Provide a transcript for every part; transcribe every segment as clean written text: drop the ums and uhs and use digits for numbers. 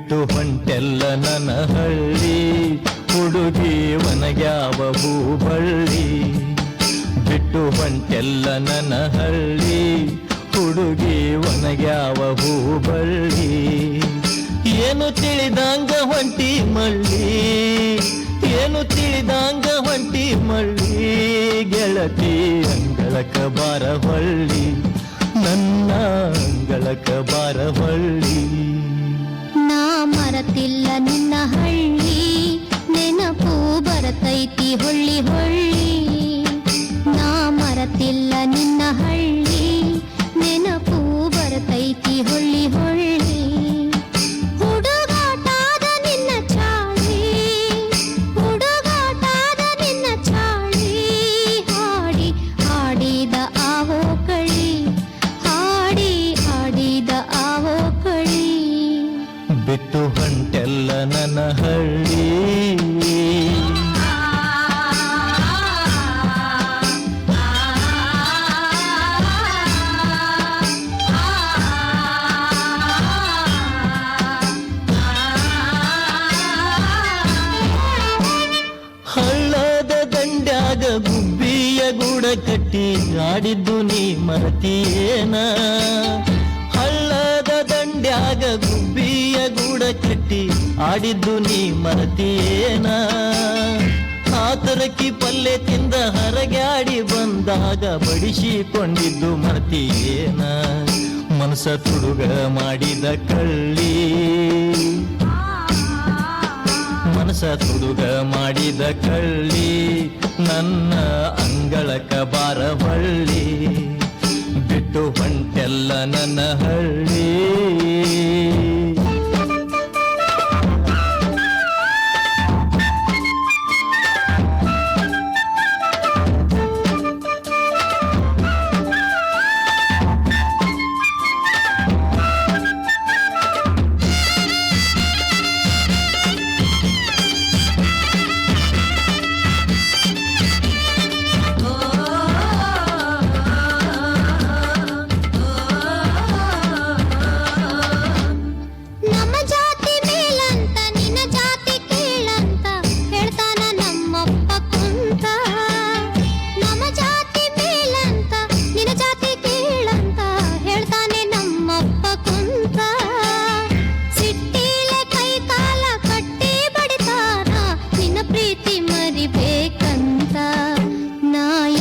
ಬಿಟ್ಟು ಹೊಂಟೆಲ್ಲ ನನ್ನ ಹಳ್ಳಿ, ಹುಡುಗಿ ಒನಗ್ಯಾವ ಹೂಬಳ್ಳಿ. ಬಿಟ್ಟು ಹೊಂಟೆಲ್ಲ ನನ್ನ ಹಳ್ಳಿ, ಹುಡುಗಿ ಒನಗ್ಯಾವ ಹೂಬಳ್ಳಿ. ಏನು ತಿಳಿದಂಗ ಹೊಂಟಿ ಮಳ್ಳಿ, ಏನು ತಿಳಿದಂಗ ಹೊಂಟಿ ಮಳ್ಳಿ. ಗೆಳತಿ ಅಂಗಳಕ ಬಾರ ಹೊಳ್ಳಿ, ನನ್ನ ಅಂಗಳಕ ಬಾರ ಹೊಳ್ಳಿ. ನಾ ಮರತಿಲ್ಲ ನಿನ್ನ ಹಳ್ಳಿ, ನೆನಪು ಬರತೈತಿ ಹೊಳ್ಳಿ ಹೊಳ್ಳಿ. ನಾ ಮರತಿಲ್ಲ ನಿನ್ನ ಹಳ್ಳಿ, ನೆನಪು ಬರತೈತಿ ಹೊಳ್ಳಿ ಹೊಳ್ಳಿ. ಹುಡುಗಾಟಾದ ನಿನ್ನ ಚಾಳಿ, ಹುಡುಗಾಟಾದ ನಿನ್ನ ಚಾಳಿ. ಹಾಡಿ ಹಾಡಿದ ಆವೋ ಕಳಿ, ಹಾಡಿ ಹಾಡಿದ ಆವೋ ಕಳಿ. ಬಿಟ್ಟು ಹೊಂಟೆಲ್ಲ ನನ್ನ ಹಳ್ಳಿ. ಹಳ್ಳದ ದಂಡ್ಯಾಗ ಗುಬ್ಬಿಯ ಗೂಡ ಕಟ್ಟಿ ಆಡಿದ್ದು ನೀ ಮರತಿಯೇನ. ಹಳ್ಳದ ದಂಡ್ಯಾಗ ಗುಬ್ಬಿಯ ಗೂಡ ಕಟ್ಟಿ ಆಡಿದ್ದು ನೀ ಮರತಿಯೇನ. ಆತರಕ್ಕಿ ಪಲ್ಲೆ ತಿಂದ ಹರಗ್ಯಾಡಿ ಬಂದಾಗ ಬಡಿಸಿಕೊಂಡಿದ್ದು ಮರತಿಯೇನ. ಮನಸ ತುಡುಗ ಮಾಡಿದ ಕಳ್ಳಿ, ಮನಸ ತುಡುಗ ಮಾಡಿದ ಕಳ್ಳಿ. ನನ್ನ ಅಂಗಳಕ ಬಾರ ಹೊಳ್ಳಿ, ಬಿಟ್ಟು ಹೊಂಟೆಲ್ಲ ನನ್ನ ಹಳ್ಳಿ.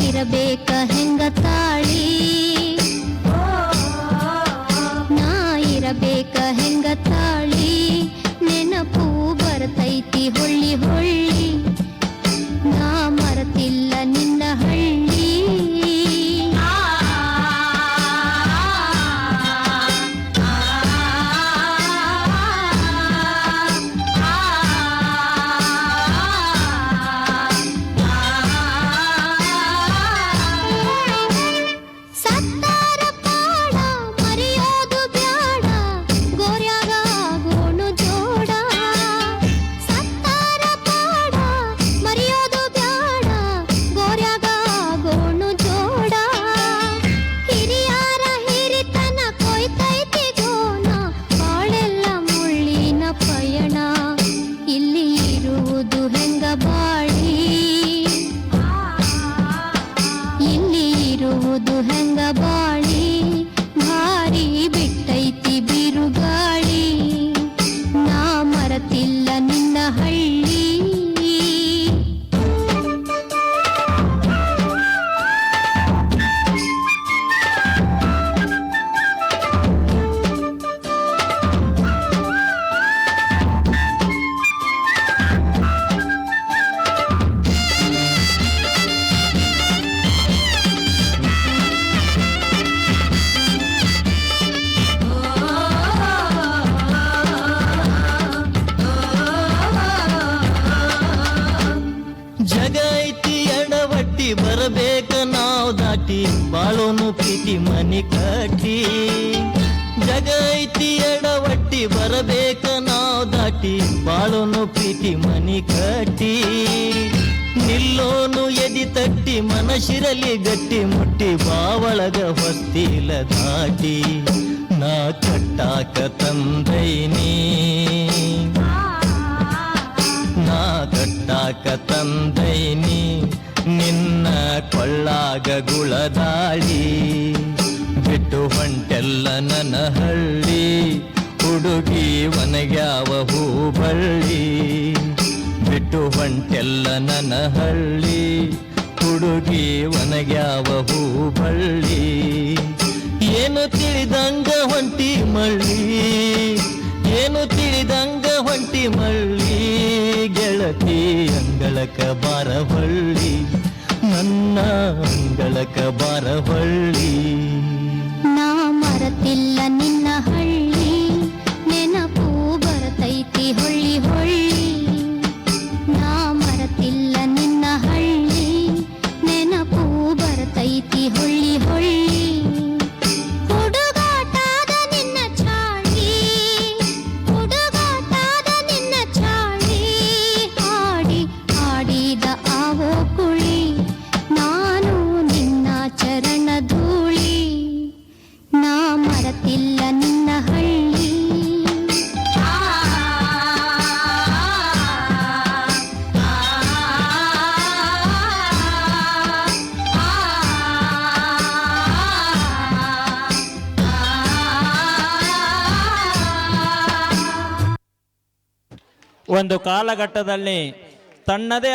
ಇರಬೇಕ ಹೆಂಗ ತಾಳಿ, ನಾ ಇರಬೇಕ ಹೆಂಗ ತಾಳಿ. ನೆನಪು ಬರ್ತೈತಿ ಹೊಳ್ಳಿ ಹೊಳ್ಳಿ, ನಾ ಮರತಿಲ್ಲ ನಿನ್ನ ಹಳ್ಳಿ. ಇರುವುದು ಹೆಂಗ ಬಾಳಿ, ಭಾರಿ ಬಿಟ್ಟೈತಿ ಬಿರುಗಾಳಿ. ನಾ ಮರತಿಲ್ಲ ನಿನ್ನ ಹಳ್ಳಿ. ಜಗ ಐತಿ ಎಡವಟ್ಟಿ ಬರಬೇಕ ನಾವ್ ದಾಟಿ, ಬಾಳೋನು ಪ್ರೀತಿ ಮನಿ ಕಟ್ಟಿ. ಜಗ ಐತಿ ಎಡವಟ್ಟಿ ಬರಬೇಕ ನಾವ್ ದಾಟಿ, ಬಾಳೋನು ಪ್ರೀತಿ ಮನಿ ಕಟ್ಟಿ. ನಿಲ್ಲೋನು ಎದಿ ತಟ್ಟಿ ಮನಶಿರಲಿ ಗಟ್ಟಿ ಮುಟ್ಟಿ, ಬಾವಳಗ ಹೊಸ್ತಿಲ ದಾಟಿ. ಕಟ್ಟಾಕ ತಂದೈನಿ ನಾ ಕಟ್ಟಾಕ ತಂದೈನಿ ನಿನ್ನ ಕೊಳ್ಳಾಗ ಗುಳದಾಳಿ ಬಿಟ್ಟು ಹೊಂಟೆಲ್ಲ ನನ್ನ ಹಳ್ಳಿ ಹುಡುಗಿ ಒನಗ್ಯಾವ ಹೂಬಳ್ಳಿ ಬಿಟ್ಟು ಹೊಂಟೆಲ್ಲ ನನ್ನ ಹಳ್ಳಿ ಹುಡುಗಿ ಒನಗ್ಯಾವ ಹೂಬಳ್ಳಿ ಏನು ತಿಳಿದಂಗ ಹೊಂಟಿ ಮಳ್ಳಿ ಏನು ತಿಳಿದಂಗ ಹೊಂಟಿ ಮಳ್ಳಿ ಗೆಳತಿ ಅಂಗಳಕ ಬಾರವಳ್ಳಿ ನನ್ನ ಅಂಗಳಕ ಬಾರವಳ್ಳಿ ನಾ ಮರತಿಲ್ಲ ನಿನ್ನ ಹಳ್ಳಿ ನೆನಪು ಬರತೈತಿ ಹೊಳ್ಳಿ ಹೊಳ್ಳಿ ನಾ ಮರತಿಲ್ಲ ನಿನ್ನ ಹಳ್ಳಿ ನೆನಪು ಬರತೈತಿ ಹೊಳ್ಳಿ ಹೊಳ್ಳಿ ಹುಡುಗಾಟಾದ ನಿನ್ನ ಚಾಳಿ ಹುಡುಗಾಟಾದ ನಿನ್ನ ಚಾಳಿ ಹಾಡಿ ಹಾಡಿದ ಆವೋ ಕುಳಿ ನಾನು ನಿನ್ನ ಚರಣ ಧೂಳಿ ನಾ ಮರತಿಲ್ಲ ನಿನ್ನ ಹಳ್ಳಿ ಒಂದು ಕಾಲಘಟ್ಟದಲ್ಲಿ ತನ್ನದೇ